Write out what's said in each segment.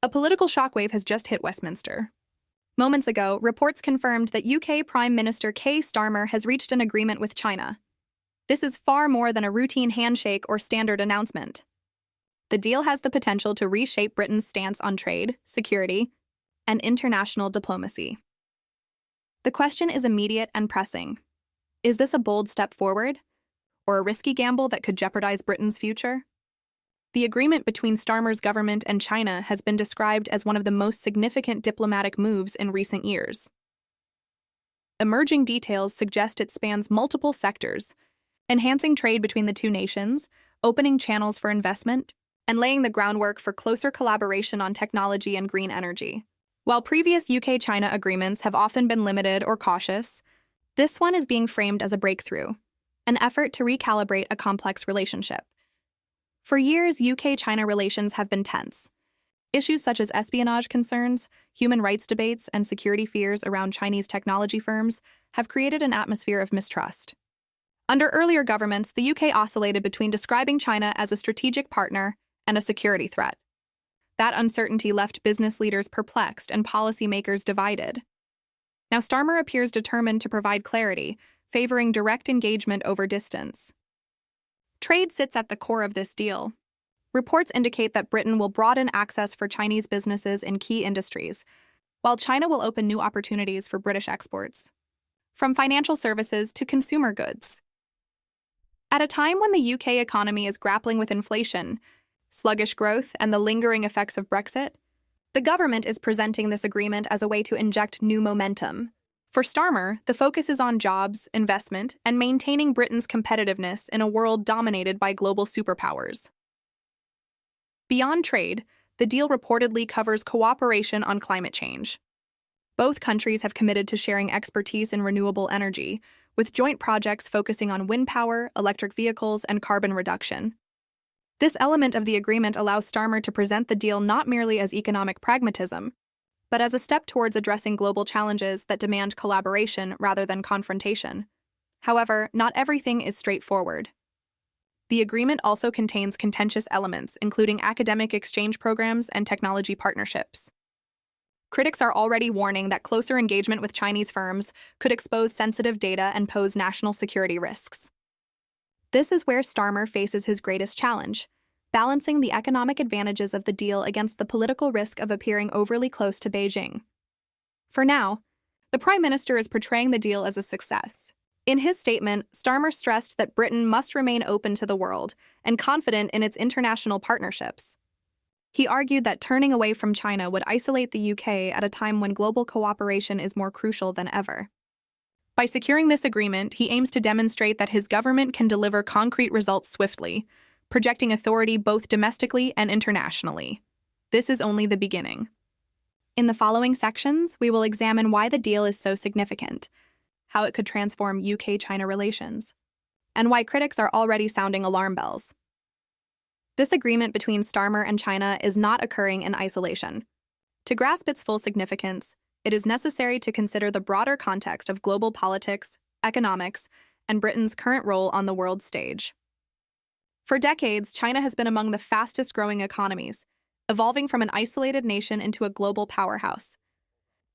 A political shockwave has just hit Westminster. Moments ago, reports confirmed that UK Prime Minister Keir Starmer has reached an agreement with China. This is far more than a routine handshake or standard announcement. The deal has the potential to reshape Britain's stance on trade, security, and international diplomacy. The question is immediate and pressing. Is this a bold step forward, or a risky gamble that could jeopardize Britain's future? The agreement between Starmer's government and China has been described as one of the most significant diplomatic moves in recent years. Emerging details suggest it spans multiple sectors, enhancing trade between the two nations, opening channels for investment, and laying the groundwork for closer collaboration on technology and green energy. While previous UK-China agreements have often been limited or cautious, this one is being framed as a breakthrough, an effort to recalibrate a complex relationship. For years, UK-China relations have been tense. Issues such as espionage concerns, human rights debates, and security fears around Chinese technology firms have created an atmosphere of mistrust. Under earlier governments, the UK oscillated between describing China as a strategic partner and a security threat. That uncertainty left business leaders perplexed and policymakers divided. Now Starmer appears determined to provide clarity, favoring direct engagement over distance. Trade sits at the core of this deal. Reports indicate that Britain will broaden access for Chinese businesses in key industries, while China will open new opportunities for British exports, from financial services to consumer goods. At a time when the UK economy is grappling with inflation, sluggish growth, and the lingering effects of Brexit, the government is presenting this agreement as a way to inject new momentum. For Starmer, the focus is on jobs, investment, and maintaining Britain's competitiveness in a world dominated by global superpowers. Beyond trade, the deal reportedly covers cooperation on climate change. Both countries have committed to sharing expertise in renewable energy, with joint projects focusing on wind power, electric vehicles, and carbon reduction. This element of the agreement allows Starmer to present the deal not merely as economic pragmatism, but as a step towards addressing global challenges that demand collaboration rather than confrontation. However, not everything is straightforward. The agreement also contains contentious elements, including academic exchange programs and technology partnerships. Critics are already warning that closer engagement with Chinese firms could expose sensitive data and pose national security risks. This is where Starmer faces his greatest challenge, balancing the economic advantages of the deal against the political risk of appearing overly close to Beijing. For now, the Prime Minister is portraying the deal as a success. In his statement, Starmer stressed that Britain must remain open to the world and confident in its international partnerships. He argued that turning away from China would isolate the UK at a time when global cooperation is more crucial than ever. By securing this agreement, he aims to demonstrate that his government can deliver concrete results swiftly, projecting authority both domestically and internationally. This is only the beginning. In the following sections, we will examine why the deal is so significant, how it could transform UK-China relations, and why critics are already sounding alarm bells. This agreement between Starmer and China is not occurring in isolation. To grasp its full significance, it is necessary to consider the broader context of global politics, economics, and Britain's current role on the world stage. For decades, China has been among the fastest-growing economies, evolving from an isolated nation into a global powerhouse.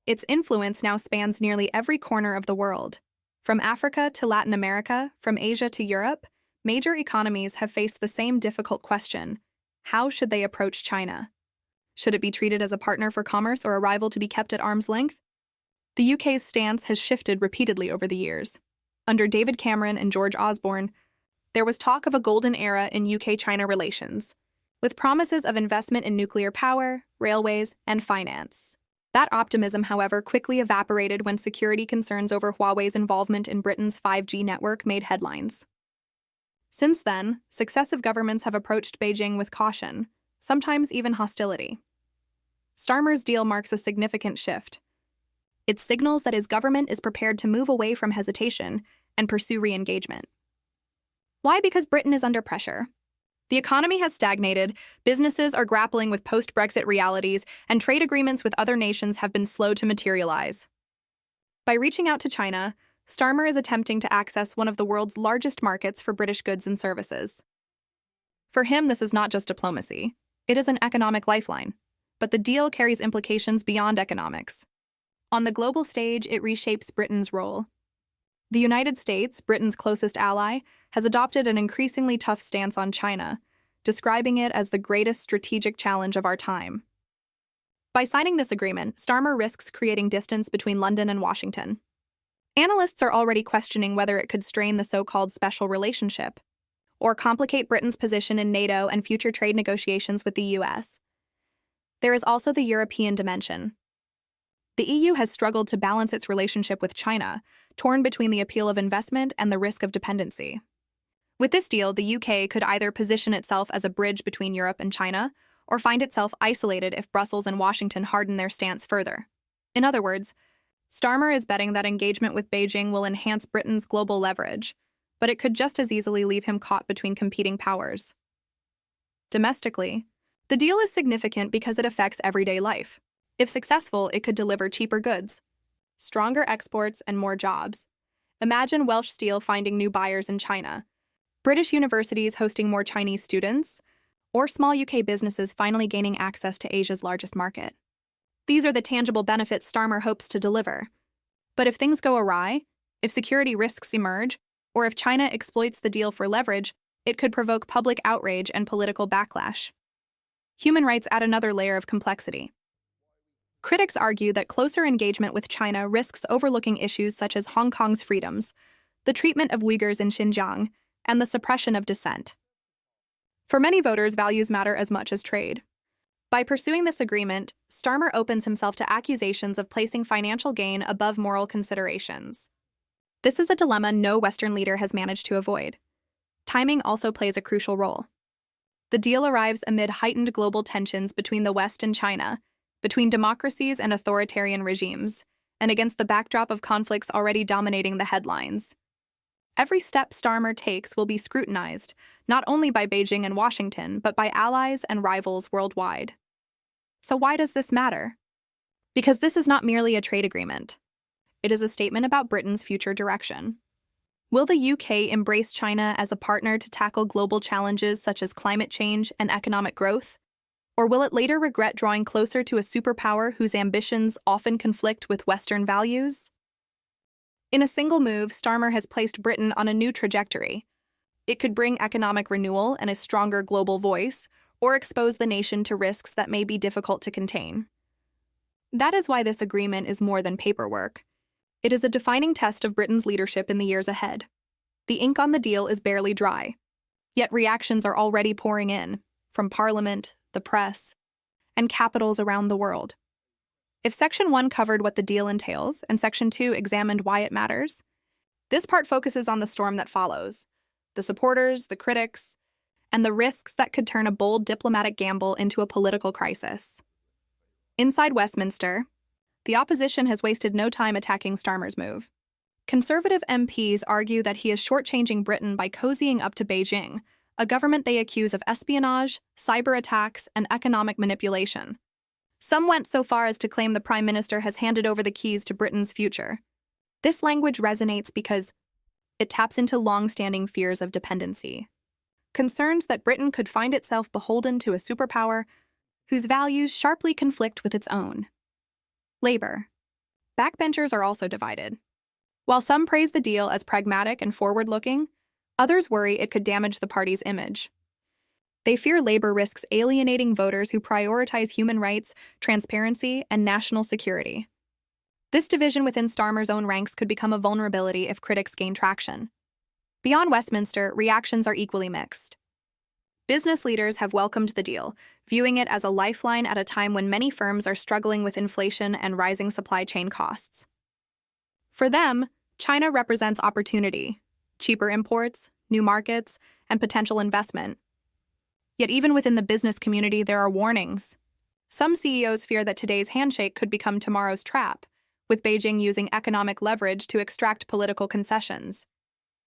Its influence now spans nearly every corner of the world. From Africa to Latin America, from Asia to Europe, major economies have faced the same difficult question: how should they approach China? Should it be treated as a partner for commerce or a rival to be kept at arm's length? The UK's stance has shifted repeatedly over the years. Under David Cameron and George Osborne, there was talk of a golden era in UK-China relations, with promises of investment in nuclear power, railways, and finance. That optimism, however, quickly evaporated when security concerns over Huawei's involvement in Britain's 5G network made headlines. Since then, successive governments have approached Beijing with caution, sometimes even hostility. Starmer's deal marks a significant shift. It signals that his government is prepared to move away from hesitation and pursue re-engagement. Why? Because Britain is under pressure. The economy has stagnated, businesses are grappling with post-Brexit realities, and trade agreements with other nations have been slow to materialize. By reaching out to China, Starmer is attempting to access one of the world's largest markets for British goods and services. For him, this is not just diplomacy. It is an economic lifeline. but the deal carries implications beyond economics. On the global stage, it reshapes Britain's role. The United States, Britain's closest ally, has adopted an increasingly tough stance on China, describing it as the greatest strategic challenge of our time. By signing this agreement, Starmer risks creating distance between London and Washington. Analysts are already questioning whether it could strain the so-called special relationship, or complicate Britain's position in NATO and future trade negotiations with the US. There is also the European dimension. The EU has struggled to balance its relationship with China, torn between the appeal of investment and the risk of dependency. With this deal, the UK could either position itself as a bridge between Europe and China, or find itself isolated if Brussels and Washington harden their stance further. In other words, Starmer is betting that engagement with Beijing will enhance Britain's global leverage, but it could just as easily leave him caught between competing powers. Domestically, the deal is significant because it affects everyday life. If successful, it could deliver cheaper goods, stronger exports, and more jobs. Imagine Welsh steel finding new buyers in China, British universities hosting more Chinese students, or small UK businesses finally gaining access to Asia's largest market. These are the tangible benefits Starmer hopes to deliver. But if things go awry, if security risks emerge, or if China exploits the deal for leverage, it could provoke public outrage and political backlash. Human rights add another layer of complexity. Critics argue that closer engagement with China risks overlooking issues such as Hong Kong's freedoms, the treatment of Uyghurs in Xinjiang, and the suppression of dissent. For many voters, values matter as much as trade. By pursuing this agreement, Starmer opens himself to accusations of placing financial gain above moral considerations. This is a dilemma no Western leader has managed to avoid. Timing also plays a crucial role. The deal arrives amid heightened global tensions between the West and China, between democracies and authoritarian regimes, and against the backdrop of conflicts already dominating the headlines. Every step Starmer takes will be scrutinized, not only by Beijing and Washington, but by allies and rivals worldwide. So why does this matter? Because this is not merely a trade agreement. It is a statement about Britain's future direction. Will the UK embrace China as a partner to tackle global challenges such as climate change and economic growth? Or will it later regret drawing closer to a superpower whose ambitions often conflict with Western values? In a single move, Starmer has placed Britain on a new trajectory. It could bring economic renewal and a stronger global voice, or expose the nation to risks that may be difficult to contain. That is why this agreement is more than paperwork. It is a defining test of Britain's leadership in the years ahead. The ink on the deal is barely dry, yet reactions are already pouring in, from Parliament, the press, and capitals around the world. If Section 1 covered what the deal entails and Section 2 examined why it matters, this part focuses on the storm that follows, the supporters, the critics, and the risks that could turn a bold diplomatic gamble into a political crisis. Inside Westminster, the opposition has wasted no time attacking Starmer's move. Conservative MPs argue that he is shortchanging Britain by cozying up to Beijing, a government they accuse of espionage, cyber attacks, and economic manipulation. Some went so far as to claim the Prime Minister has handed over the keys to Britain's future. This language resonates because it taps into long-standing fears of dependency. Concerns that Britain could find itself beholden to a superpower whose values sharply conflict with its own. Labour. Backbenchers are also divided. While some praise the deal as pragmatic and forward-looking, others worry it could damage the party's image. They fear Labour risks alienating voters who prioritize human rights, transparency, and national security. This division within Starmer's own ranks could become a vulnerability if critics gain traction. Beyond Westminster, reactions are equally mixed. Business leaders have welcomed the deal, viewing it as a lifeline at a time when many firms are struggling with inflation and rising supply chain costs. For them, China represents opportunity, cheaper imports, new markets, and potential investment. Yet even within the business community, there are warnings. Some CEOs fear that today's handshake could become tomorrow's trap, with Beijing using economic leverage to extract political concessions.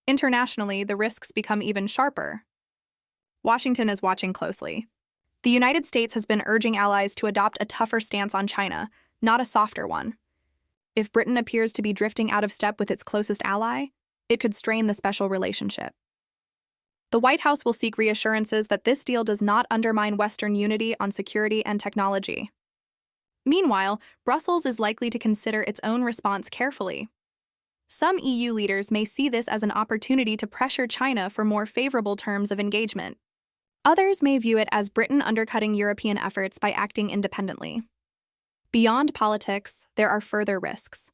Internationally, the risks become even sharper. Washington is watching closely. The United States has been urging allies to adopt a tougher stance on China, not a softer one. If Britain appears to be drifting out of step with its closest ally, it could strain the special relationship. The White House will seek reassurances that this deal does not undermine Western unity on security and technology. Meanwhile, Brussels is likely to consider its own response carefully. Some EU leaders may see this as an opportunity to pressure China for more favorable terms of engagement. Others may view it as Britain undercutting European efforts by acting independently. Beyond politics, there are further risks.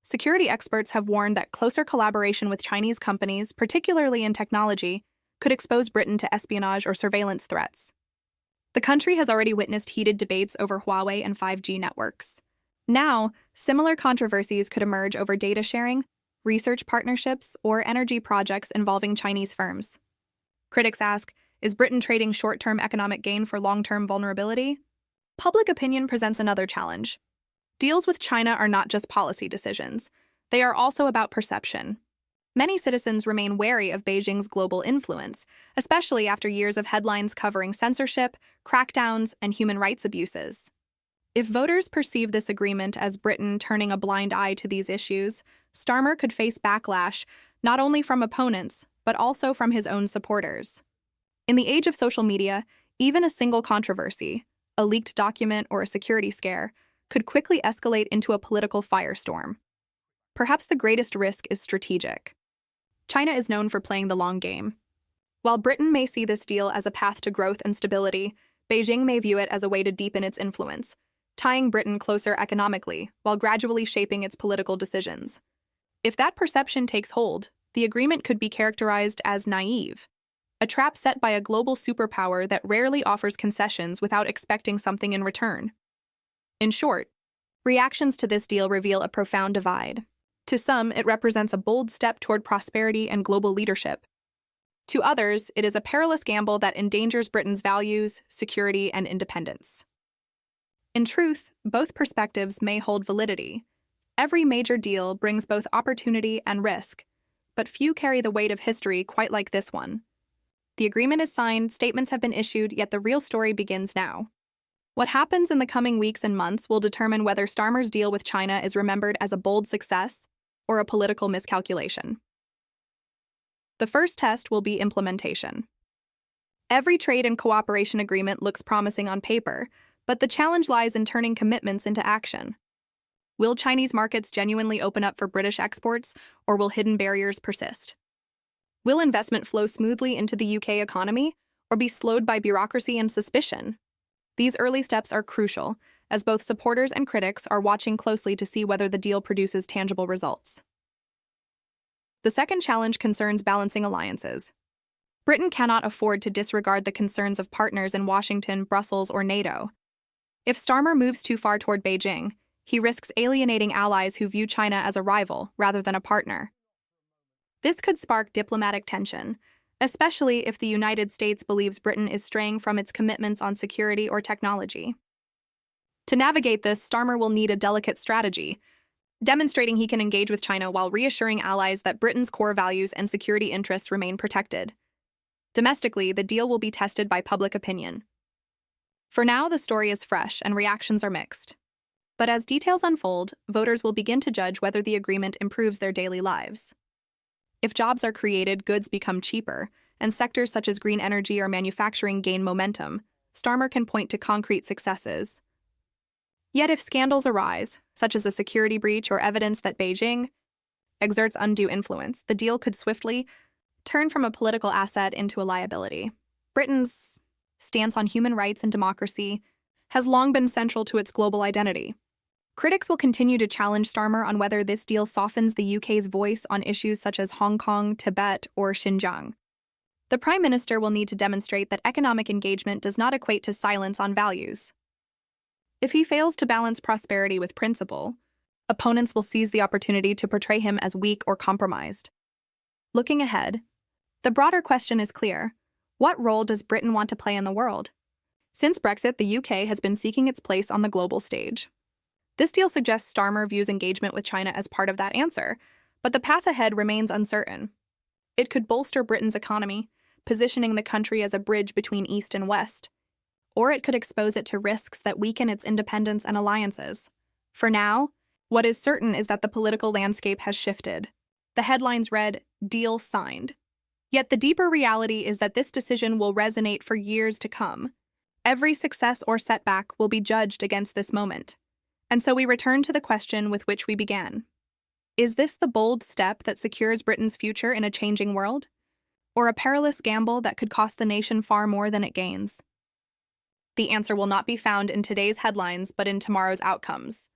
Security experts have warned that closer collaboration with Chinese companies, particularly in technology, could expose Britain to espionage or surveillance threats. The country has already witnessed heated debates over Huawei and 5G networks. Now, similar controversies could emerge over data sharing, research partnerships, or energy projects involving Chinese firms. Critics ask, is Britain trading short-term economic gain for long-term vulnerability? Public opinion presents another challenge. Deals with China are not just policy decisions. They are also about perception. Many citizens remain wary of Beijing's global influence, especially after years of headlines covering censorship, crackdowns, and human rights abuses. If voters perceive this agreement as Britain turning a blind eye to these issues, Starmer could face backlash not only from opponents, but also from his own supporters. In the age of social media, even a single controversy, a leaked document or a security scare, could quickly escalate into a political firestorm. Perhaps the greatest risk is strategic. China is known for playing the long game. While Britain may see this deal as a path to growth and stability, Beijing may view it as a way to deepen its influence, tying Britain closer economically while gradually shaping its political decisions. If that perception takes hold, the agreement could be characterized as naive, a trap set by a global superpower that rarely offers concessions without expecting something in return. In short, reactions to this deal reveal a profound divide. To some, it represents a bold step toward prosperity and global leadership. To others, it is a perilous gamble that endangers Britain's values, security, and independence. In truth, both perspectives may hold validity. Every major deal brings both opportunity and risk, but few carry the weight of history quite like this one. The agreement is signed, statements have been issued, yet the real story begins now. What happens in the coming weeks and months will determine whether Starmer's deal with China is remembered as a bold success or a political miscalculation. The first test will be implementation. Every trade and cooperation agreement looks promising on paper, but the challenge lies in turning commitments into action. Will Chinese markets genuinely open up for British exports, or will hidden barriers persist? Will investment flow smoothly into the UK economy, or be slowed by bureaucracy and suspicion? These early steps are crucial, as both supporters and critics are watching closely to see whether the deal produces tangible results. The second challenge concerns balancing alliances. Britain cannot afford to disregard the concerns of partners in Washington, Brussels, or NATO. If Starmer moves too far toward Beijing, he risks alienating allies who view China as a rival rather than a partner. This could spark diplomatic tension, especially if the United States believes Britain is straying from its commitments on security or technology. To navigate this, Starmer will need a delicate strategy, demonstrating he can engage with China while reassuring allies that Britain's core values and security interests remain protected. Domestically, the deal will be tested by public opinion. For now, the story is fresh and reactions are mixed. But as details unfold, voters will begin to judge whether the agreement improves their daily lives. If jobs are created, goods become cheaper, and sectors such as green energy or manufacturing gain momentum, Starmer can point to concrete successes. Yet if scandals arise, such as a security breach or evidence that Beijing exerts undue influence, the deal could swiftly turn from a political asset into a liability. Britain's stance on human rights and democracy has long been central to its global identity. Critics will continue to challenge Starmer on whether this deal softens the UK's voice on issues such as Hong Kong, Tibet, or Xinjiang. The Prime Minister will need to demonstrate that economic engagement does not equate to silence on values. If he fails to balance prosperity with principle, opponents will seize the opportunity to portray him as weak or compromised. Looking ahead, the broader question is clear. What role does Britain want to play in the world? Since Brexit, the UK has been seeking its place on the global stage. This deal suggests Starmer views engagement with China as part of that answer, but the path ahead remains uncertain. It could bolster Britain's economy, positioning the country as a bridge between East and West, or it could expose it to risks that weaken its independence and alliances. For now, what is certain is that the political landscape has shifted. The headlines read, "Deal signed." Yet the deeper reality is that this decision will resonate for years to come. Every success or setback will be judged against this moment. And so we return to the question with which we began. Is this the bold step that secures Britain's future in a changing world? Or a perilous gamble that could cost the nation far more than it gains? The answer will not be found in today's headlines, but in tomorrow's outcomes.